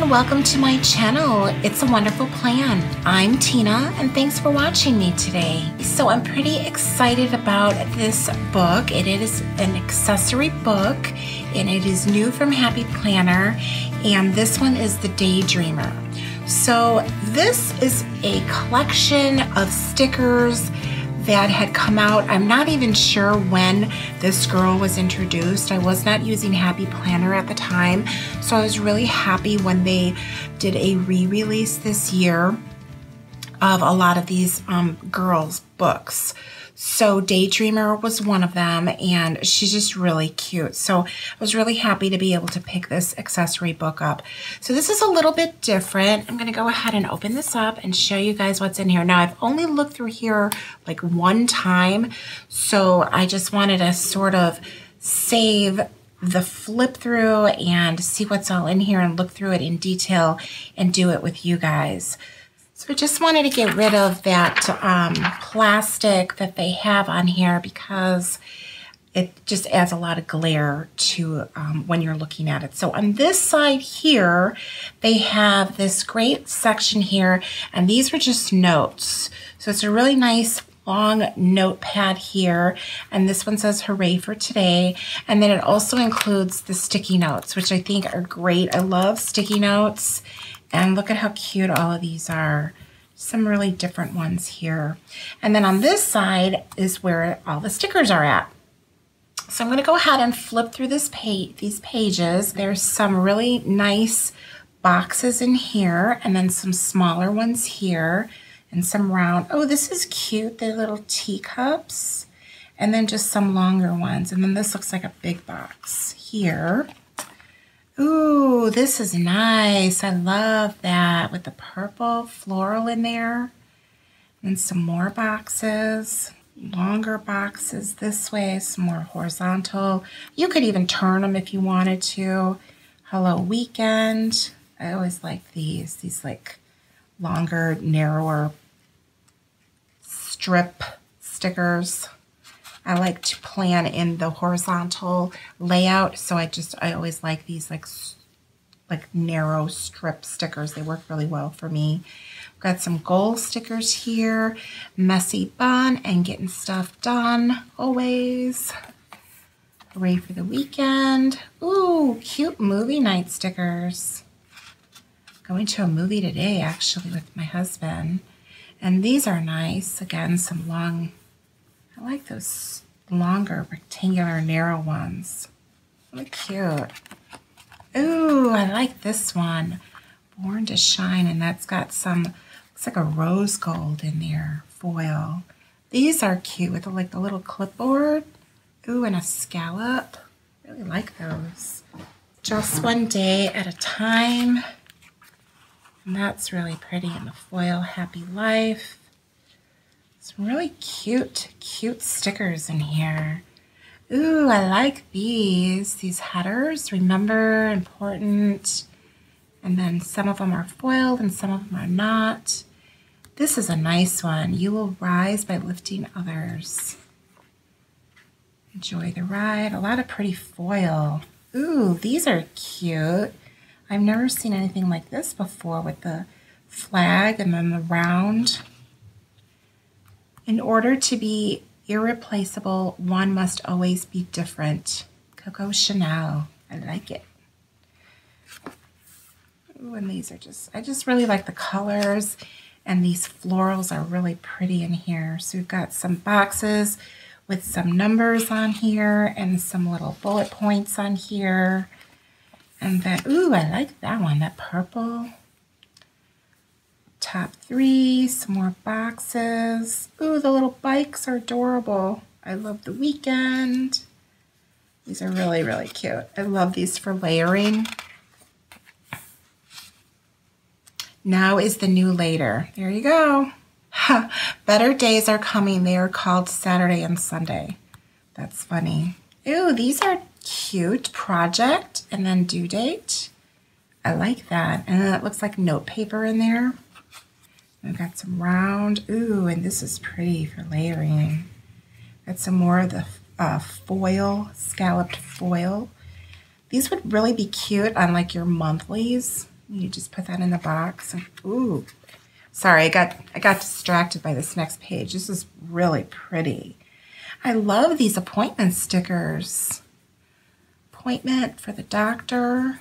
everyone, welcome to my channel. It's a Wonderful Plan. I'm Tina and thanks for watching me today. So I'm pretty excited about this book. It is an accessory book and it is new from Happy Planner, and this one is the Daydreamer. So this is a collection of stickers that had come out. I'm not even sure when this girl was introduced. I was not using Happy Planner at the time, so I was really happy when they did a re-release this year of a lot of these girls' books. So Daydreamer was one of them, and she's just really cute. So I was really happy to be able to pick this accessory book up. So this is a little bit different. I'm gonna go ahead and open this up and show you guys what's in here. Now I've only looked through here like one time, so I just wanted to sort of save the flip through and see what's all in here and look through it in detail and do it with you guys. So I just wanted to get rid of that plastic that they have on here because it just adds a lot of glare to when you're looking at it. So on this side here, they have this great section here, and these were just notes. So it's a really nice long notepad here, and this one says hooray for today, and then it also includes the sticky notes, which I think are great. I love sticky notes. And look at how cute all of these are. Some really different ones here. And then on this side is where all the stickers are at. So I'm going to go ahead and flip through these pages. There's some really nice boxes in here, and then some smaller ones here, and some round. Oh, this is cute. They're little teacups, and then just some longer ones. And then this looks like a big box here. Ooh, this is nice. I love that with the purple floral in there. And some more boxes, longer boxes this way, some more horizontal. You could even turn them if you wanted to. Hello Weekend. I always like these like longer, narrower strip stickers. I like to plan in the horizontal layout, so I always like these like narrow strip stickers. They work really well for me. Got some goal stickers here, messy bun and getting stuff done always. Hooray for the weekend. Ooh, cute movie night stickers. Going to a movie today actually with my husband, and these are nice. Again, some long. I like those longer, rectangular, narrow ones. Really cute. Ooh, I like this one. Born to Shine, and that's got some, looks like a rose gold in there, foil. These are cute with like the little clipboard. Ooh, and a scallop. Really like those. Just one day at a time. And that's really pretty in the foil. Happy Life. Some really cute stickers in here. Ooh, I like these headers. Remember, important. And then some of them are foiled and some of them are not. This is a nice one. You will rise by lifting others. Enjoy the ride. A lot of pretty foil. Ooh, these are cute. I've never seen anything like this before with the flag and then the round. In order to be irreplaceable, one must always be different. Coco Chanel. I like it. Ooh, and these are I just really like the colors, and these florals are really pretty in here. So we've got some boxes with some numbers on here and some little bullet points on here. And then, ooh, I like that one, that purple. Top 3, some more boxes. Ooh, the little bikes are adorable. I love the weekend. These are really, really cute. I love these for layering. Now is the new later. There you go. Better days are coming. They are called Saturday and Sunday. That's funny. Ooh, these are cute. Project and then due date. I like that. And then it looks like note paper in there. We've got some round. Ooh, and this is pretty for layering. Got some more of the foil, scalloped foil. These would really be cute on like your monthlies. You just put that in the box. And, ooh, sorry, I got distracted by this next page. This is really pretty. I love these appointment stickers. Appointment for the doctor.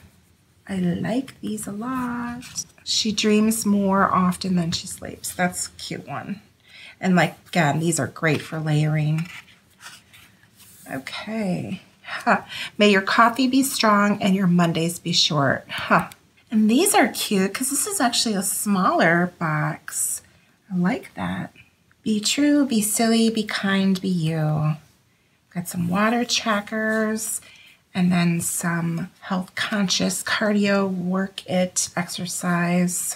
I like these a lot. She dreams more often than she sleeps. That's a cute one. And like, again, these are great for layering. Okay. Huh. May your coffee be strong and your Mondays be short. Huh. And these are cute because this is actually a smaller box. I like that. Be true, be silly, be kind, be you. Got some water trackers and then some health conscious cardio work it exercise.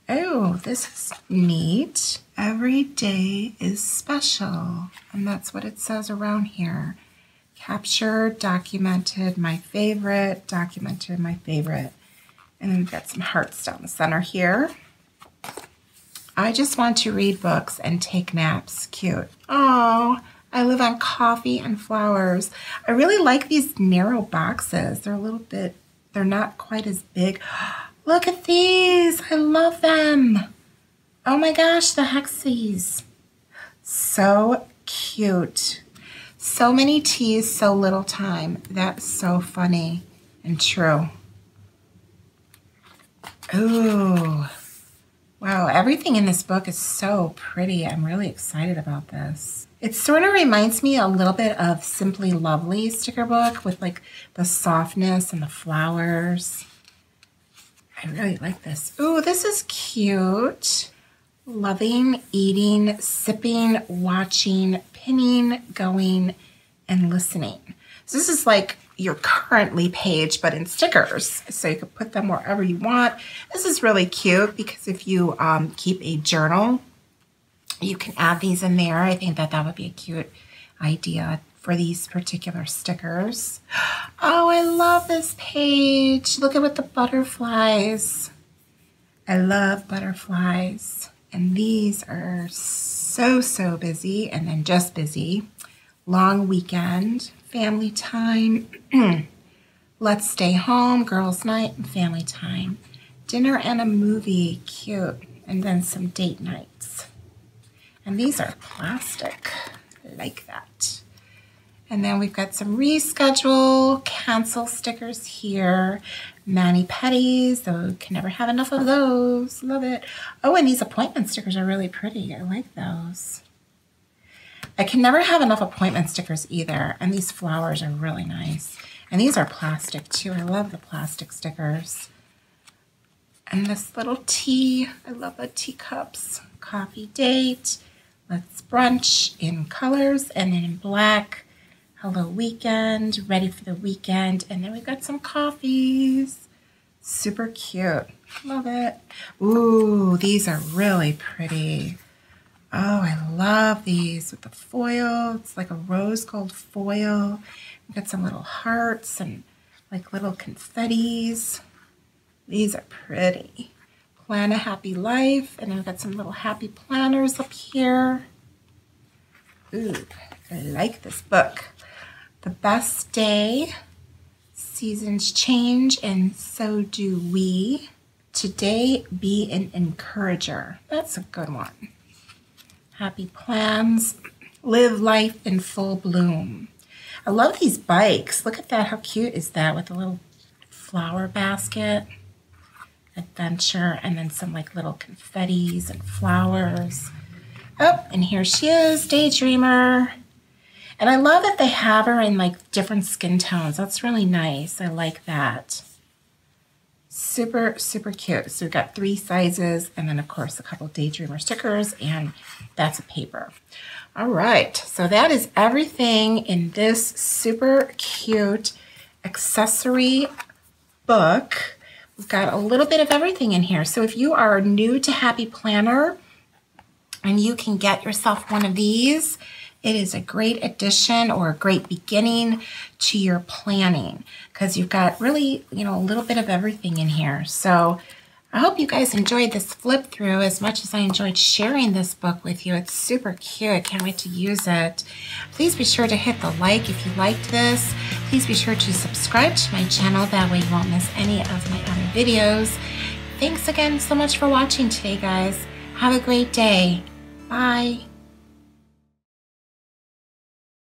Oh, this is neat. Every day is special. And that's what it says around here. Captured, documented, my favorite, documented, my favorite. And then we've got some hearts down the center here. I just want to read books and take naps. Cute. Oh, I live on coffee and flowers. I really like these narrow boxes. They're a little bit, they're not quite as big. Look at these. I love them. Oh my gosh, the Hexies. So cute. So many teas, so little time. That's so funny and true. Ooh. Wow, everything in this book is so pretty. I'm really excited about this. It sort of reminds me a little bit of Simply Lovely sticker book with like the softness and the flowers. I really like this. Ooh, this is cute. Loving, eating, sipping, watching, pinning, going, and listening. So this is like your currently page, but in stickers. So you could put them wherever you want. This is really cute because if you keep a journal, you can add these in there. I think that would be a cute idea for these particular stickers. Oh, I love this page. Look at what the butterflies. I love butterflies. And these are so busy, and then just busy. Long weekend, family time, let's stay home, girls' night, and family time. Dinner and a movie, cute. And then some date nights. And these are plastic, I like that. And then we've got some reschedule, cancel stickers here. Mani-pedis, though can never have enough of those. Love it. Oh, and these appointment stickers are really pretty. I like those. I can never have enough appointment stickers either. And these flowers are really nice. And these are plastic too. I love the plastic stickers. And this little tea. I love the teacups. Coffee date. Let's brunch in colors and then in black. Hello weekend, ready for the weekend. And then we've got some coffees. Super cute. Love it. Ooh, these are really pretty. Oh, I love these with the foil. It's like a rose gold foil. We've got some little hearts and like little confettis. These are pretty. Plan a happy life. And then we've got some little happy planners up here. Ooh, I like this book. The best day, seasons change, and so do we. Today, be an encourager. That's a good one. Happy plans, live life in full bloom. I love these bikes. Look at that, how cute is that with a little flower basket. Adventure, and then some like little confettis and flowers. Oh, and here she is, Daydreamer. And I love that they have her in like different skin tones. That's really nice. I like that. Super cute. So we've got 3 sizes and then of course a couple Daydreamer stickers, and that's a paper. All right, so that is everything in this super cute accessory book. We've got a little bit of everything in here. So if you are new to Happy Planner and you can get yourself one of these, it is a great addition or a great beginning to your planning because you've got really, a little bit of everything in here. So I hope you guys enjoyed this flip through as much as I enjoyed sharing this book with you. It's super cute. I can't wait to use it. Please be sure to hit the like if you liked this. Please be sure to subscribe to my channel. That way you won't miss any of my other videos. Thanks again so much for watching today, guys. Have a great day. Bye.